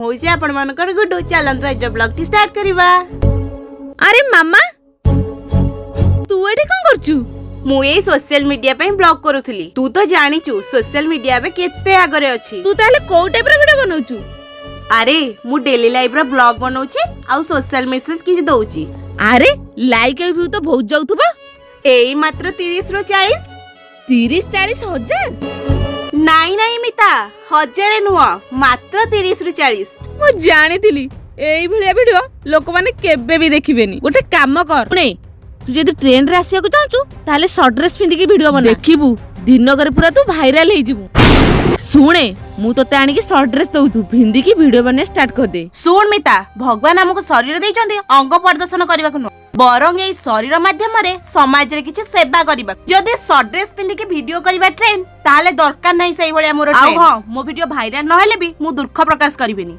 होइसे आपण मानकर गुडू चलंतु आज ब्लॉग टी स्टार्ट करिबा। अरे मामा तू एठी कोन करछु? मु ए सोशल मीडिया पे ब्लॉग करूथली। तू तो जानिचु सोशल मीडिया पे केते आगरे अछि। तू ताले को टाइप रो वीडियो बनौछु? अरे मु डेली लाइफ रो ब्लॉग बनौछि आ सोशल मैसेज किछ दउछि। अरे लाइक व्यू तो बहुत जाउथबा। एई मात्र 30 रो 40। 30-40 हजार? नाई नाई मिता, हजार नुआ, मात्र 30 रू 40। मु जानिथिली एई भलिया वीडियो लोक माने केबे भी देखिबेनी। गोटे काम कर पुणे, तू जदी ट्रेन रे आसिया को चाहछु ताले शॉर्ट ड्रेस पिंदी के वीडियो बना। देखिबू दिनगर पूरा तू वायरल हे जिवू। सुने मु तो ताणी की शॉर्ट ड्रेस दउ तू पिंदी की वीडियो बने स्टार्ट कर दे। सुन मिता, भगवान हमको शरीर दैछन्ती अंग प्रदर्शन करबा को न, बरंग ए शरीर माध्यम रे समाज रे किछि सेवा करबा। जदी शॉर्ट ड्रेस पिंदी के वीडियो करबा ट्रेंड ताले दरकार नै सही भलिया मोर ट्रेंड। आ हां मो वीडियो वायरल न हेले भी मु दुख प्रकाश करबिनी।